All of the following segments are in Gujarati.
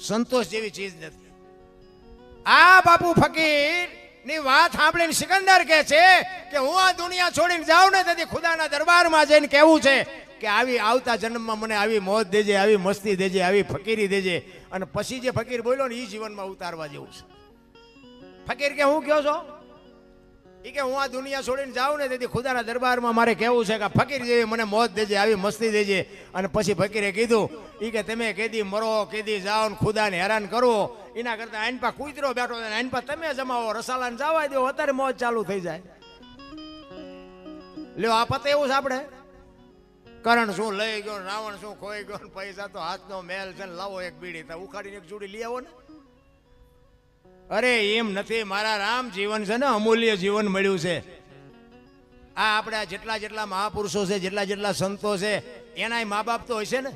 સંતોષ જેવી ચીજ નથી. આ બાપુ ફકીર ની વાત સાંભળીને સિકંદર કહે છે કે હું આ દુનિયા છોડીને જાઉં ને તેથી ખુદાના દરબારમાં જઈને કહેવું છે કે આવી આવતા જન્મમાં મને આવી મોત દેજે, આવી મસ્તી દેજે, આવી ફકીરી દેજે. અને પછી જે ફકીર બોલ્યો ને એ જીવનમાં ઉતારવા જેવું છે. ફકીર કે હું કયો છો એ કે હું આ દુનિયા છોડીને જાઉં ને તેથી ખુદાના દરબારમાં મારે કહેવું છે કે ફકીર જેવી મને મોત દેજે, આવી મસ્તી દેજે. અને પછી ફકીરે કીધું એ કે તમે કેદી મરો, કેદી જાઓ ને ખુદાને હેરાન કરો, એના કરતા આઈન પા કૂતરો બેઠો છે, આઈન પા તમે જમાવો, રસાલાને જવા દો, અત્યારે મોજ ચાલુ થઈ જાય. લ્યો આ પતે એવું છે આપણે. કરણ શું લઈ ગયો, રાવણ શું ખોઈ ગયો, પૈસા તો હાથનો મેલ છે, લાવો એક બીડી તો ઉખાડીને એક જોડી લઈ આવો ને. અરે એમ નથી મારા રામ, જીવન છે ને અમૂલ્ય જીવન મળ્યું છે. આ આપણે જેટલા જેટલા મહાપુરુષો છે, જેટલા જેટલા સંતો છે, એના મા બાપ તો હશે ને.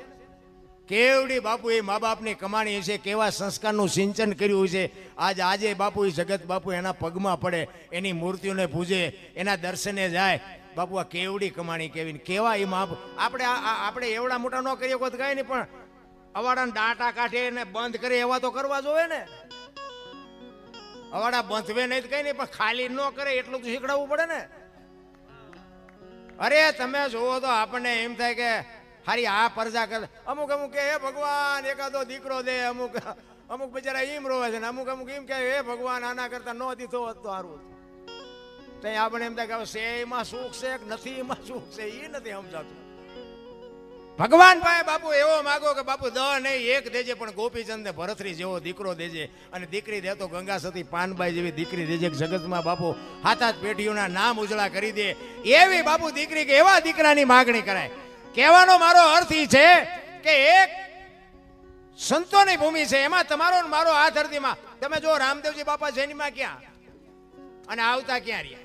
કેવડી બાપુ એ મા બાપની કમાણી છે, કેવા સંસ્કારનું સિંચન કર્યું છે. આજે બાપુ એ જગત બાપુ એના પગમાં પડે, એની મૂર્તિઓને પૂજે, એના દર્શને જાય. બાપુ આ કેવડી કમાણી કેવી, કેવા એ મા. આપણે એવડા મોટા ન કરીએ કોઈ કઈ નહીં, પણ અવાડાને ડાટા કાઢે ને બંધ કરે એવા તો કરવા જોવે ને. અવાડા બંધવે નહીં કઈ નહીં, પણ ખાલી ન કરે એટલું તો શીખડાવવું પડે ને. અરે તમે જોવો તો આપણને એમ થાય કે હારી આ પરજા કરે. અમુક કે હે ભગવાન એકાદો દીકરો દે, અમુક બિચારા એમ રોવે છે ને, અમુક એમ કે હે ભગવાન આના કરતા ન દીધો હોત તો સારું. ત્યાં આપણે એમ થાય કે છે એમાં સુખ છે કે નથી એમાં સુખ છે એ નથી સમજાતું. ભગવાન પાસે બાપુ એવો માગો કે બાપુ દ નહીં એક દેજે, પણ ગોપીચંદ ને ભરતરી જેવો દીકરો દેજે. અને દીકરી દે તો ગંગા સતી પાનબાઈ જેવી દીકરી દેજે. જગતમાં બાપુ હાથ હાથ પેઢીઓના નામ ઉજળા કરી દે એવી બાપુ દીકરી કે એવા દીકરાની માગણી કરાય. કહેવાનો મારો અર્થ એ છે કે એક સંતોની ભૂમિ છે, એમાં તમારો ને મારો આ ધરતીમાં. તમે જો રામદેવજી બાપા જૈનમાં ક્યાં અને આવતા ક્યાં રહ્યા,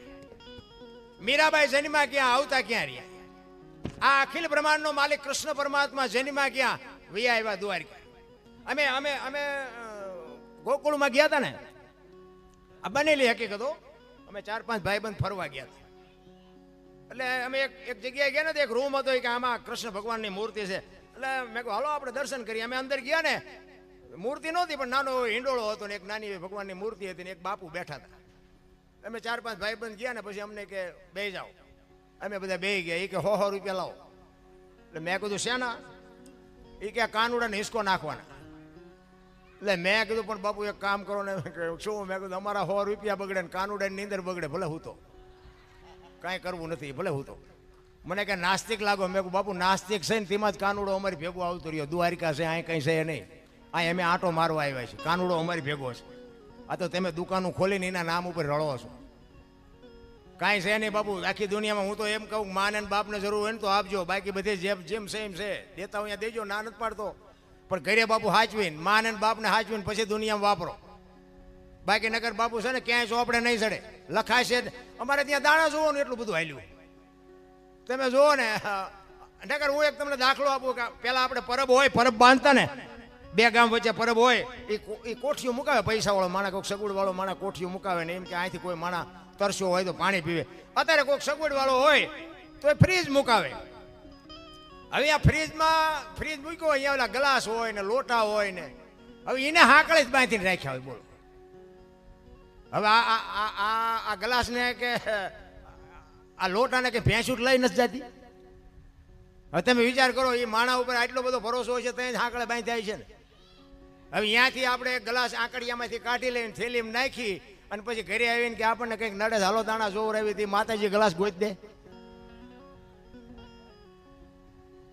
મીરાબાઈ જૈનમાં ક્યાં આવતા ક્યાં રહ્યા, આ અખિલ બ્રહ્માંડનો માલિક કૃષ્ણ પરમાત્મા જૈનમાં ક્યાં વિયા આવ્યા દ્વારકા. અમે અમે અમે ગોકુળમાં ગયા હતા ને, આ બનેલી હકીકતો. અમે 4-5 ભાઈબંધ ફરવા ગયા હતા. એટલે અમે એક જગ્યાએ ગયા ને, એક રૂમ હતો કે આમાં કૃષ્ણ ભગવાનની મૂર્તિ છે. એટલે મેં કહ્યું હાલો આપણે દર્શન કરીએ. અમે અંદર ગયા ને, મૂર્તિ નહોતી પણ નાનો હિંડોળો હતો ને એક નાની ભગવાનની મૂર્તિ હતી ને એક બાપુ બેઠા હતા. અમે 4-5 ભાઈબંધ ગયા ને, પછી અમને કે બે જાઓ. અમે બધા બે ગયા. એ કે 100 રૂપિયા લાવો. એટલે મેં કીધું શેના? એ કે કાનુડાને હિસકો નાખવાના. એટલે મેં કીધું પણ બાપુ એક કામ કરો ને. શું? મેં કીધું અમારા 100 રૂપિયા બગડે ને કાનુડાની નીંદર બગડે, ભલે હું તો કાંઈ કરવું નથી, ભલે હું તો. મને કે નાસ્તિક લાગો. મેં કહું બાપુ નાસ્તિક છે ને તેમાં જ કાનુડો અમારી ભેગો આવતો રહ્યો. દ્વારિકા છે અહીં કંઈ છે નહીં, અહીં અમે આંટો મારવા આવ્યા છીએ. કાનુડો અમારી ભેગો છે. આ તો તમે દુકાનો ખોલીને એના નામ ઉપર રળો છો. કાંઈ છે નહીં બાપુ આખી દુનિયામાં. હું તો એમ કહું માને બાપને જરૂર હોય ને તો આપજો, બાકી બધે જેમ છે એમ છે દેતા અહીંયા દેજો, ના નથી પાડતો. પણ ઘરે બાપુ હાચવીને માને બાપને હાચવીને પછી દુનિયામાં વાપરો. બાકી નગર બાપુ છે ને ક્યાંય ચોપડે નહીં ચડે, લખાય છે. અમારે ત્યાં દાણા જોવો ને એટલું બધું હાલ્યું. તમે જુઓ ને નગર હું એક તમને દાખલો આપું કે પેલા આપણે પરબ હોય, પરબ બાંધતા ને, બે ગામ વચ્ચે પરબ હોય, એ કોઠીઓ મુકાવે. પૈસા વાળો માણા, કોઈક સગવડ વાળો માણા કોઠીઓ મુકાવે ને એમ કે અહીંથી કોઈ માણા તરસ્યો હોય તો પાણી પીવે. અત્યારે કોઈક સગવડ વાળો હોય તો એ ફ્રીજ મુકાવે. હવે આ ફ્રીજ મૂક્યો, અહીંયા ઓલા ગ્લાસ હોય ને લોટા હોય ને, હવે એને હાકળે જ બાંધીને રાખ્યા હોય. બોલો હવે આ ગ્લાસ ને કે આ લોટાને કે ભેંસું લઈ નથી જતી. હવે તમે વિચાર કરો, એ માણા ઉપર આટલો બધો ભરોસો હોય છે તો હાકળે બાંધી છે ને. હવે અહીંયાથી આપણે ગ્લાસ આંકડિયામાંથી કાઢી લઈને થેલીમાં નાખી અને પછી ઘરે આવીને કે આપણને કંઈક નડે હાલો દાણા જોર આવી હતી, માતાજી ગ્લાસ ગોઈ દે.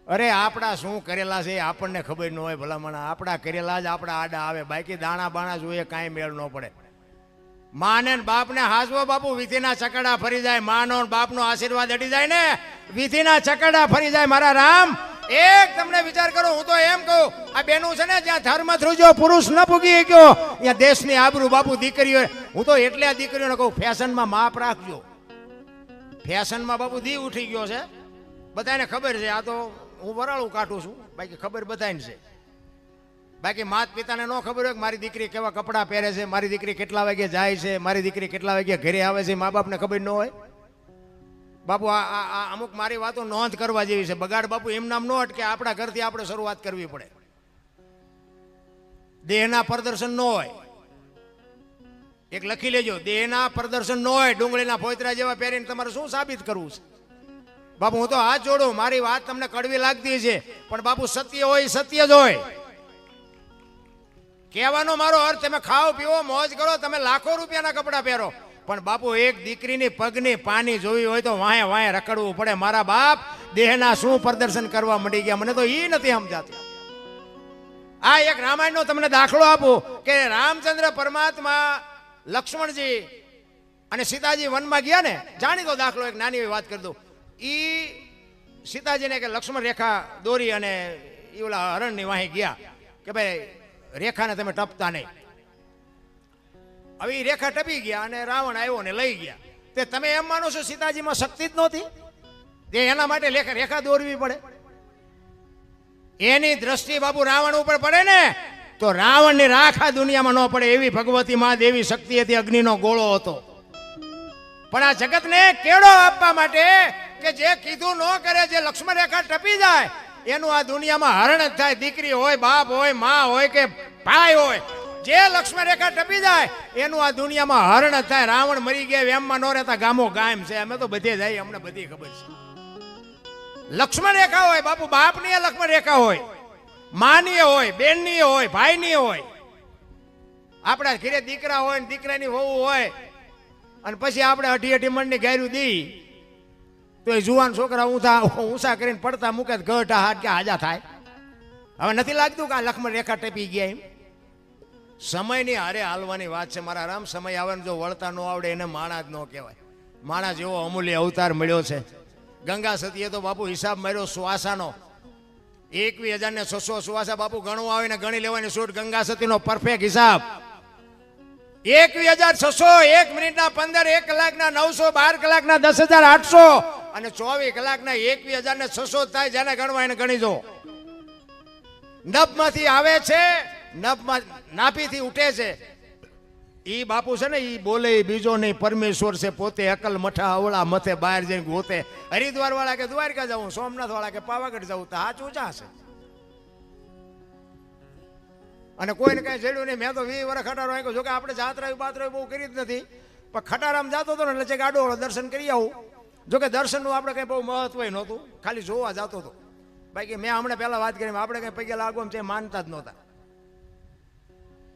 અરે આપણા શું કરેલા છે આપણને ખબર ન હોય ભલામણા. આપણા કરેલા જ આપણા આડા આવે, બાકી દાણા બાણા જોઈએ કાંઈ મેળ ન પડે. માને બાપને હાસવો બાપુ, વિધિના ચકડા ફરી જાય. માનો બાપનો આશીર્વાદ અડી જાય ને, વિધિના ચકડા ફરી જાય. મારા રામ એક તમને વિચાર કરો. હું તો એમ કહું આ બેનું છે ને, જ્યાં ધર્મ થ્રુજો પુરુષ ન પૂગી ગયો ત્યાં દેશની આબરૂ બાપુ દીકરીઓ. હું તો એટલે આ દીકરીઓને કહું ફેશનમાં માપ રાખજો. ફેશનમાં બાપુ દી ઉઠી ગયો છે, બધાને ખબર છે. આ તો હું વરાળું કાઢું છું, બાકી ખબર બધાને છે. બાકી માતા પિતાને ન ખબર હોય કે મારી દીકરી કેવા કપડાં પહેરે છે, મારી દીકરી કેટલા વાગે જાય છે, મારી દીકરી કેટલા વાગે ઘરે આવે છે, મા બાપને ખબર ન હોય. બાપુ આ અમુક મારી વાતો નોંધ કરવા જેવી છે. બગાડ બાપુ એમ નામ ન અટકે, આપણા ઘરથી આપણે શરૂઆત કરવી પડે. દેહના પ્રદર્શન ન હોય. એક લખી લેજો, દેહના પ્રદર્શન ન હોય. ડુંગળીના ફોતરા જેવા પહેરીને તમારે શું સાબિત કરવું છે? બાપુ હું તો હાથ જોડું, મારી વાત તમને કડવી લાગતી છે, પણ બાપુ સત્ય હોય સત્ય જ હોય. કહેવાનો મારો અર્થ, તમે ખાઓ પીવો મોજ કરો, તમે લાખો રૂપિયાના કપડાં પહેરો, પણ બાપુ એક દીકરીની પગની પાની જોવી હોય તો વાંહે વાંહે રખડવું પડે. મારા બાપ દેહના શું પ્રદર્શન કરવા માંડી ગયા, મને તો એ નથી સમજાતું. આ એક રામાયણનો તમને દાખલો આપું કે રામચંદ્ર પરમાત્મા, લક્ષ્મણજી અને સીતાજી વનમાં ગયા ને, જાણીતો દાખલો, એક નાની એવી વાત કરી દઉં. ઈ સીતાજીને કે લક્ષ્મણ રેખા દોરી અને એ ઓલા હરણની વાહી ગયા કે ભાઈ રેખાને તમે ટપતા નહીં. હવે એ રેખા ટપી ગયા અને રાવણ આવ્યો ને લઈ ગયા. તે તમે એમ માનો છો સીતાજીમાં શક્તિ જ નહોતી? તે એના માટે રેખા દોરવી પડે? એની દ્રષ્ટિ બાપુ રાવણ ઉપર પડે ને તો રાવણની રાખા દુનિયામાં ન પડે એવી ભગવતી માં દેવી શક્તિ હતી, અગ્નિનો ગોળો હતો. પણ આ જગતને કેળો આપવા માટે કે જે કીધું ન કરે, જે લક્ષ્મણ રેખા ટપી જાય એનું આ દુનિયામાં હરણ જ થાય. દીકરી હોય, બાપ હોય, માં હોય કે ભાઈ હોય, જે લક્ષ્મણ રેખા ટપી જાય એનું આ દુનિયામાં હરણ જ થાય. રાવણ મરી ગયા એમમાં ન રહેતા ગામો ગામ છે. અમે તો બધે જાય, અમને બધી ખબર છે. લક્ષ્મણ રેખા હોય બાપુ, બાપની લક્ષ્મણ રેખા હોય, માની હોય, બેનની હોય, ભાઈની હોય. આપણા ઘરે દીકરા હોય ને દીકરાની વહુ હોય અને પછી આપણે અઢી અઢી મણની ગાયરું દી તો એ જુવાન છોકરા ઊંચા કરીને પડતા મૂકે ગઢા હાથ કે હાજા થાય. હવે નથી લાગતું કે આ લક્ષ્મણ રેખા ટપી ગયા એમ? સમયની હારે હાલવાની વાત છે મારા રામ. સમય આવે ને જો વળતા ન આવડે એને માણા જ ન કહેવાય. માણા જેવો અમૂલ્ય અવતાર મળ્યો છે. ગંગા સતીએ તો બાપુ હિસાબ માર્યો શ્વાસાનો. 21,600 શ્વાસા બાપુ ગણવા આવે ને ગણી લેવાની છૂટ. ગંગા સતીનો પરફેક્ટ હિસાબ 21,600, 1 મિનિટના 15, 1 કલાકના 900, 12 કલાકના 10,800 અને 24 કલાકના 21,600 થાય. જેને ગણવા એને ગણી જો. નભમાંથી આવે છે, નભમાં નાભીથી ઉઠે છે. ઈ બાપુ છે ને, ઈ બોલે બીજો નહીં, પરમેશ્વર છે પોતે. અકલ મઠા અવળા મથે બહાર જઈને ગોતે. હરિદ્વાર વાળા કે દ્વારકા જાઉં, સોમનાથ વાળા કે પાવાગઢ જાઉં, તો હાચ ઊંચા છે. અને કોઈને કઈ જડ્યું નહીં. મેં તો 20 વર્ષ ખટારો આવ્યો. જોકે આપણે જાત્રા બાત્રા બહુ કરી જ નથી, પણ ખટારામાં જતો હતો ને એટલે ગાડો દર્શન કરી આવું. જોકે દર્શનનું આપણે કઈ બહુ મહત્વ નહોતું, ખાલી જોવા જતો હતો. બાકી મેં હમણાં પહેલા વાત કરી, આપણે કઈ પગે લાગવા છે માનતા જ નહોતા.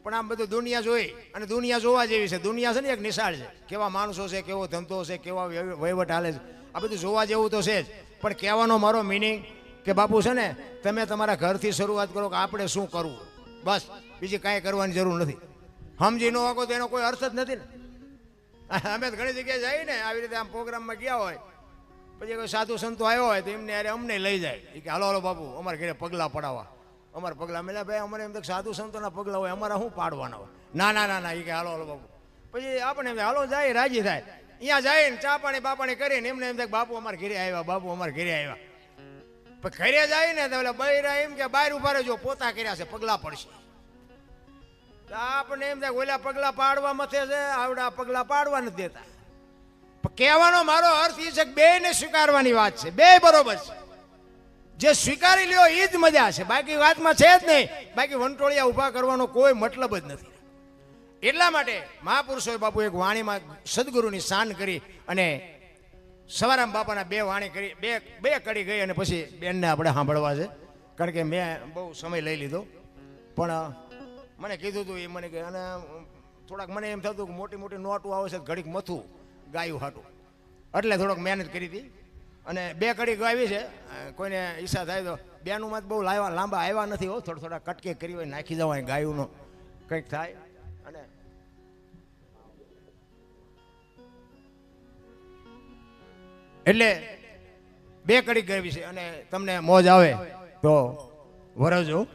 પણ આમ બધું દુનિયા જોઈ અને દુનિયા જોવા જેવી છે. દુનિયા છે ને એક નિશાળ છે. કેવા માણસો છે, કેવો ધંધો છે, કેવા વહીવટ હાલે છે, આ બધું જોવા જેવું તો છે જ. પણ કહેવાનો મારો મિનિંગ કે બાપુ છે ને, તમે તમારા ઘરથી શરૂઆત કરો કે આપણે શું કરવું, બસ. બીજી કાંઈ કરવાની જરૂર નથી. સમજી ન શકો તો એનો કોઈ અર્થ જ નથી ને. અમે ઘણી જગ્યાએ જઈએ ને આવી રીતે આમ પ્રોગ્રામમાં ગયા હોય, પછી કોઈ સાધુ સંતો આવ્યો હોય તો એમને અરે અમને લઈ જાય કે હાલો હાલો બાપુ અમારે ઘરે પગલાં પડાવવા. અમારા પગલાં મેલા ભાઈ, અમારે એમ સાધુ સંતોના પગલાં હોય, અમારા શું પાડવાના હોય? ના ના ના ના, એ કે હાલો હાલો બાપુ. પછી આપણે એમ હાલો જાય, રાજી થાય. અહીંયા જાય ને ચા પાણી બાપાણી કરીને એમને એમ થાય બાપુ અમારે ઘરે આવ્યા, બાપુ અમારે ઘરે આવ્યા. પણ ઘરે જાય ને તો બૈરા એમ કે બહાર ઉભા રહેજો, પોતા કર્યા છે, પગલાં પડશે. આપણે એમ થાય ઓલા પગલાં પાડવા મથે છે, આવડા પગલાં પાડવા નથી દેતા. પણ કહેવાનો મારો અર્થ એ છે કે બેને સ્વીકારવાની વાત છે. બે બરોબર છે. જે સ્વીકારી લ્યો એ જ મજા છે, બાકી વાતમાં છે જ નહીં. બાકી વંટોળિયા ઊભા કરવાનો કોઈ મતલબ જ નથી. એટલા માટે મહાપુરુષોએ બાપુ એક વાણીમાં સદગુરુની શાન કરી અને સવારામ બાપાના 2 વાણી કરી, બે કડી ગઈ અને પછી બેનને આપણે સાંભળવા છે. કારણ કે મેં બહુ સમય લઈ લીધો. પણ મને કીધું હતું એ મને કે, અને થોડાક મને એમ થતું કે મોટી મોટી નોટું આવે છે, ઘડીક મથું ગાયું હાટું, એટલે થોડોક મહેનત કરી હતી. અને 2 કડી ગાવી છે. કોઈને ઈચ્છા થાય તો બેનુંમાં જ બહુ લાંબા આવ્યા નથી હો, થોડા કટકે કરી હોય નાખી જવાય, ગાયુંનો કંઈક થાય. અને એટલે 2 કડી ગાવી છે અને તમને મોજ આવે તો વરજો.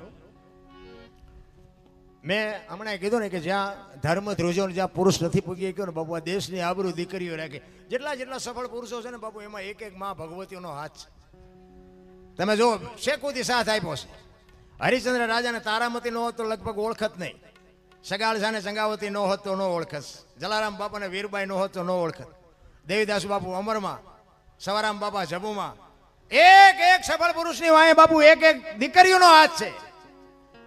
મેં હમણાં કીધું ને કે જ્યાં ધર્મ ધ્રુજો જ્યાં પુરુષ નથી પૂગી ગયો ને બાપુ, આ દેશની આબરૂ દીકરીઓ રાખે. જેટલા સફળ પુરુષો છે ને બાપુ, એમાં એક એક માં ભગવતીઓનો હાથ છે. તમે જો શેકુથી સાથ આપ્યો છે. હરિશ્ચંદ્ર રાજાને તારામતી ન હોત તો લગભગ ઓળખત નહીં. સગાળસાને સંગાવતી ન હોત તો ન ઓળખત. જલારામ બાપાને વીરબાઈ ન હોત તો ન ઓળખત. દેવીદાસ બાપુ અમરમાં, સવારામ બાપા જબુમાં. એક એક સફળ પુરુષની વાંહે બાપુ એક એક દીકરીઓનો હાથ છે.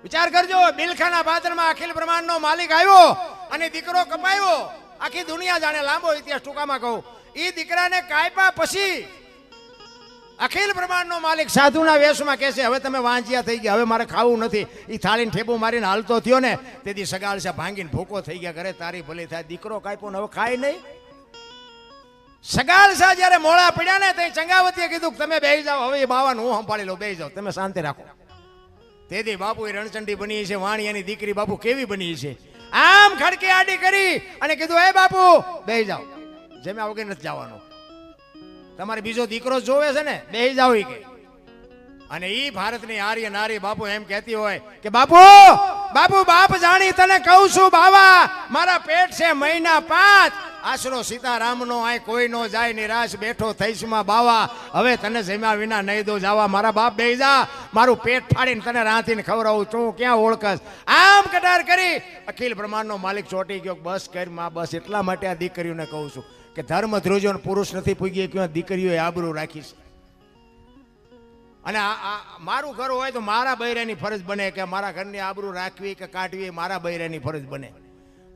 વિચાર કરજો, બિલખાના પાત્રમાં અખિલ બ્રહ્માંડનો માલિક આવ્યો અને દીકરો કપાયો. આખી દુનિયા જાણે, લાંબો ઇતિહાસ ટૂંકામાં કહું. એ દીકરાને કાપ્યા પછી અખિલ બ્રહ્માંડનો માલિક સાધુના વેશમાં કહે છે, હવે તમે વાંચિયા થઈ ગયા, હવે મારે ખાવું નથી. એ થાળીને ઠેપું મારીને હાલતો થયો ને, તેથી સગાળસા ભાંગીને ભૂકો થઈ ગયા. ઘરે તારી ભલી થાય, દીકરો કાપ્યો ને હવે ખાય નહીં. સગાળસા જ્યારે મોળા પડ્યા ને, તે ચંગાવતીએ કીધું તમે બેસી જાઓ, હવે એ બાવાનું હું સંભાળી લઉં, બેસી જાઓ, તમે શાંતિ રાખો. તેથી બાપુ એ રણચંડી બની છે, વાણિયાની દીકરી બાપુ કેવી બની છે. આમ ખડકી આડી કરી અને કીધું, એ બાપુ બેસી જાઓ, જમ્યા વગર નથી જવાનું, તમારે બીજો દીકરો જોવે છે ને, બેસી જાઓ. કે અને ઈ ભારતની આર્ય નારી બાપુ એમ કહેતી હોય કે બાપુ બાપુ બાપ જાણી તને કહું છું બાવા, મારા પેટ છે મહિના 5, આશરો સીતારામનો આય કોઈ નો જાય, નિરાશ બેઠો થઈશમાં બાવા, હવે તને જમ્યા વિના નહીં દો જાવા. મારા બાપ બેસી જા, મારું પેટ ફાડીને તને રાંધીને ખવડાવું, તું ક્યાં ઓળખસ. આમ કટાર કરી અખિલ બ્રહ્માંડનો માલિક ચોટી ગયો. બસ કર માં બસ. એટલા માટે આ દીકરીઓને કહું છું કે ધર્મ ધ્રુજો પુરુષ નથી પૂગી ગયો, દીકરીઓએ આબરૂ રાખીશ. અને મારું ઘર હોય તો મારા બૈરાની ફરજ બને કે મારા ઘરની આબરૂ રાખવી કે કાઢવી, મારા બૈરાની ફરજ બને.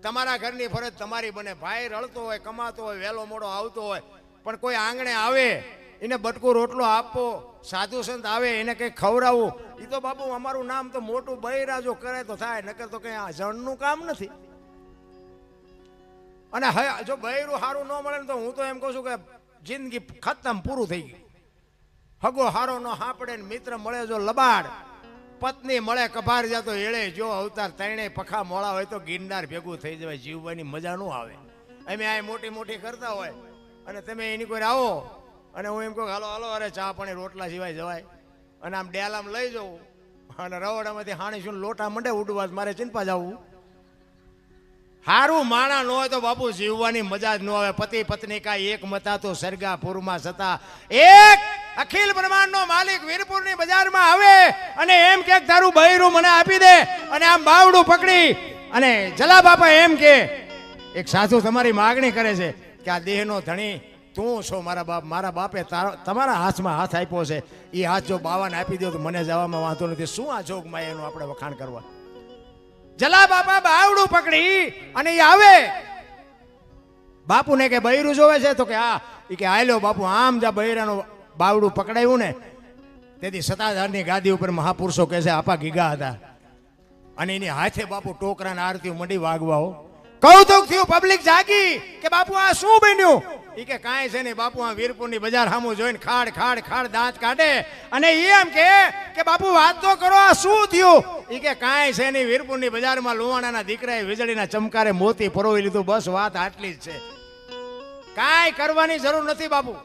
તમારા ઘરની ફરજ તમારી બને. ભાઈ રળતો હોય, કમાતો હોય, વહેલો મોડો આવતો હોય, પણ કોઈ આંગણે આવે એને બટકું રોટલો આપવો, સાધુ સંત આવે એને કંઈક ખવડાવવું, એ તો બાપુ અમારું નામ તો મોટું બૈરા જો કરે તો થાય, નકર તો કંઈ જણનું કામ નથી. અને જો બૈરું સારું ન મળે ને તો હું તો એમ કહું છું કે જિંદગી ખતમ, પૂરું થઈ ગયું. હગો હારો નો હાપડે ને મિત્ર મળે જો લબાડ, પત્ની મળે કભાર જાતો એળે જો અવતાર, ત્રણેય પખા મોળા હોય તો ગિરનાર ભેગું થઈ જવાય. જીવવાની મજા ન આવે. અમે આ મોટી મોટી કરતા હોય અને તમે એની કોઈ આવો અને હું એમ કહું હાલો હાલો, અરે ચા પાણી રોટલા સિવાય જવાય. અને આમ ડેલામ લઈ જવું અને રવડામાંથી હાણી શું લોટા મંડે ઉડવા, મારે ચિંતા જવું. હારું માણા ન હોય તો બાપુ જીવવાની મજા જ ન આવે. પતિ પત્ની કા એક મતા તો સરગાપુરમાં સતા. એક અખિલ બ્રહ્માંડનો માલિક વીરપુરની બજારમાં આવે અને એમ કે તારું બૈરું મને આપી દે, અને આમ બાવડું પકડી અને જલા બાપા એમ કે એક સાધુ તમારી માગણી કરે છે કે આ દેહનો ધણી તું છો મારા બાપ. મારા બાપે તમારા હાથમાં હાથ આપ્યો છે, એ હાથ જો બાવાને આપી દો તો મને જવામાં વાંધો નથી. શું આ જોગમાં એનું આપણે વખાણ કરવા. જલા બાપા બાવડું પકડી અને એ આવે. બાપુને કે બૈરું જોવે છે તો કે હા. એ કે આલ્યો બાપુ. આમ જા બૈરાનું બાવડું પકડાયું ને, તેથી સત્તાધારની ગાદી ઉપર મહાપુરુષો કહે છે આપા ગીગા હતા. અને એની હાથે બાપુ ટોકરાના આરતી મંડી વાગવા. હો કૌતુક થયું, પબ્લિક જાગી કે બાપુ આ શું બન્યું. એ કે કાંઈ છે નહીં બાપુ, આ વીરપુરની બજાર સામું જોઈને ખાડ ખાડ ખાડ દાંત કાઢે અને એમ કે બાપુ વાત તો કરો, આ શું થયું. એ કે કાંઈ છે નહીં, વીરપુરની બજારમાં લુવાણાના દીકરાએ વીજળીના ચમકારે મોતી પરોવી લીધું, બસ વાત આટલી જ છે, કાંઈ કરવાની જરૂર નથી બાપુ.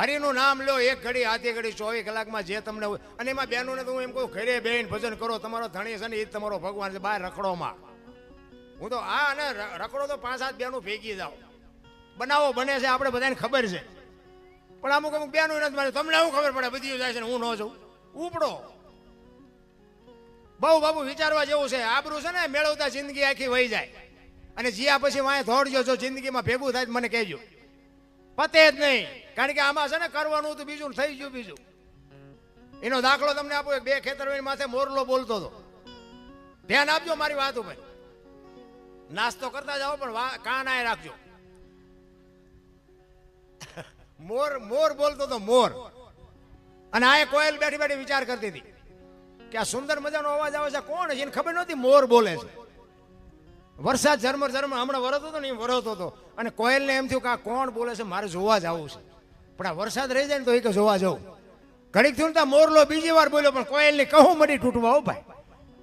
હરિનું નામ લો, એક ઘડી આધી ઘડી 24 કલાકમાં જે તમને. અને એમાં બહેનોને તો હું એમ કહું ઘરે બેન ભજન કરો, તમારો ધણી છે ને એ તમારો ભગવાન છે. બહાર રખડોમાં હું તો અને રખડો તો 5-7 બહેનો ભેગી જાઓ, બનાવો બને છે, આપણે બધાને ખબર છે. પણ અમુક અમુક બહેનો નથી મારે, તમને શું ખબર પડે, બધી જાય છે ને હું ન જઉં. ઉપડો બહુ બાપુ વિચારવા જેવું છે. આબરૂ છે ને મેળવતા જિંદગી આખી વહી જાય. અને જીયા પછી વાંય દોડજો, જો જિંદગીમાં ભેગું થાય મને કહેજો. પતે જ નહીં, કારણ કે આમાં છે ને કરવાનું હતું બીજું, થઈ ગયું બીજું. એનો દાખલો તમને આપો. 2 ખેતર માથે મોરલો બોલતો હતો. ધ્યાન આપજો મારી વાત ઉપર. નાસ્તો કરતા જાઓ પણ કાન આય રાખજો. મોર બોલતો હતો, મોર. અને આ કોયલ બેઠી બેઠી વિચાર કરતી હતી કે આ સુંદર મજાનો અવાજ આવે છે, કોણ છે એને ખબર નહોતી મોર બોલે છે. વરસાદ ઝરમર ઝરમર હમણાં વરસતો હતો ને એ વરસતો હતો અને કોયલને એમ થયું કે આ કોણ બોલે છે, મારે જોવા જવું છે. પણ આ વરસાદ રહી જાય ને તો એ કે જોવા જવું. ઘડીક થયું ને મોરલો બીજી વાર બોલ્યો પણ કોયલની કહું મળી તૂટવા. હો ભાઈ,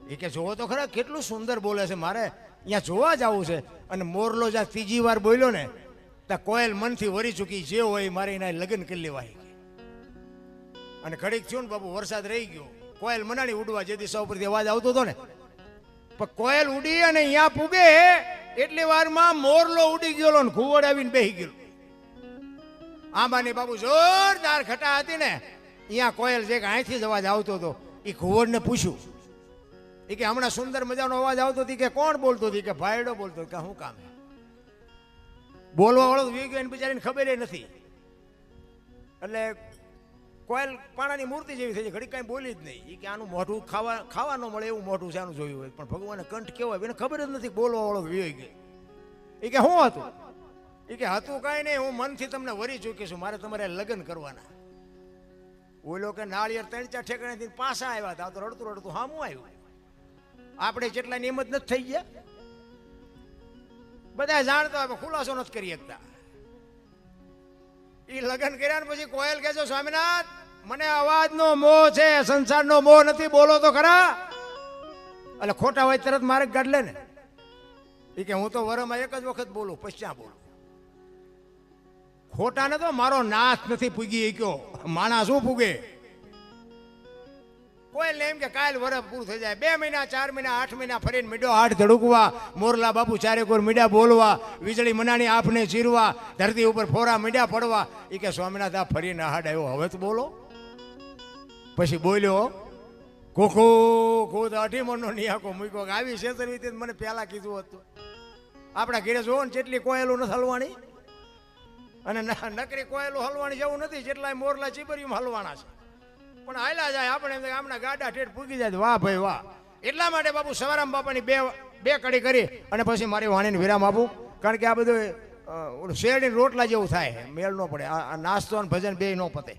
એ કે જોવો તો ખરા કેટલું સુંદર બોલે છે, મારે અહીંયા જોવા જવું છે. અને મોરલો જ્યાં ત્રીજી વાર બોલ્યો ને ત્યાં કોયલ મનથી વરી ચૂકી, જે હોય મારે એના લગ્ન કરી લેવાય. અને ઘડીક થયું ને બાપુ વરસાદ રહી ગયો, કોયલ મનાડી ઉડવા, જે દિશા ઉપરથી અવાજ આવતો હતો ને. પણ કોયલ ઉડી અને અહીંયા પૂગે એટલી વારમાં મોરલો ઉડી ગયો ને ઘુવડ આવીને બેસી ગયો. આંબાની બાપુ જોરદાર ઘટા હતી ને, અહીંયા કોયલ જે અહીંથી જ અવાજ આવતો હતો એ ઘુવડને પૂછ્યું. એ કે હમણાં સુંદર મજાનો અવાજ આવતો હતી કે કોણ બોલતો હતી. કે ભાઈડો બોલતો. કે શું કામ બોલવા વાળો વી ગયો, બિચારીને ખબર નથી. એટલે કોયલ પાણાની મૂર્તિ જેવી થઈ જાય, ઘડી કાંઈ બોલી જ નહીં. એ કે આનું મોઢું ખાવા ન મળે એવું મોઢું છે આનું જોયું હોય, પણ ભગવાનને કંઠ કેવો હોય એને ખબર જ નથી, બોલવા વાળો વિયો ગયો. એ કે શું હતું? એ કે હતું કાંઈ નહીં, હું મનથી તમને વરી ચૂકીશું, મારે તમારે લગ્ન કરવાના. ઓલો કે નાળિયેર 3-4 ઠેકાણેથી પાછા આવ્યા હતા, તો રડતું રડતું હામું આવ્યું. આપણે જેટલા નિયમત નથી થઈ ગયા, બધા જાણતા હોય ખુલાસો નથી કરી શકતા. એ લગ્ન કર્યા ને પછી કોયલ કહેજો સ્વામિનાથ મને અવાજનો મોહ છે, સંસારનો મોહ નથી, બોલો તો ખરા. એટલે ખોટા હોય તરત મારે કાઢ લે ને. એ કે હું તો વરમાં એક જ વખત બોલું, પછી બોલું. ખોટા ને તો મારો નાશ નથી પૂગી ગયો, માણસ શું પૂગે? કોયલ એમ કે કાલ વરસ પૂરું થઈ જાય, 2 મહિના 4 મહિના 8 મહિના ફરીને મીડો હાથ ધડકવા, મોરલા બાપુ ચારે કોર મીડા બોલવા, વીજળી મનાની આપને ચીરવા, ધરતી ઉપર ફોરા મીડા પડવા. એ કે સ્વામિનાથ આ ફરીને હાડ આવ્યો, હવે તો બોલો. પછી બોલ્યો કોકો ખુદ 8 મણનો નિયાકો મૂક્યો. આવી છેતરવી મને પહેલા કીધું હતું. આપણા ઘરે જોવો ને જેટલી કોયલો નથી હલવાની, અને નકરી કોયલો હલવાની જેવું નથી જેટલા મોરલા ચીબરિયું હલવાના છે. પણ હાલ્યા જાય આપણે એમ આમના ગાડા ઠેઠ પૂગી જાય. વાહ ભાઈ વાહ. એટલા માટે બાપુ સવારામ બાપાની બે કડી કરી અને પછી મારી વાણીને વિરામ આપું, કારણ કે આ બધું શેરડી રોટલા જેવું થાય, મેળ ન પડે. આ નાસ્તો અને ભજન બે ન પતે.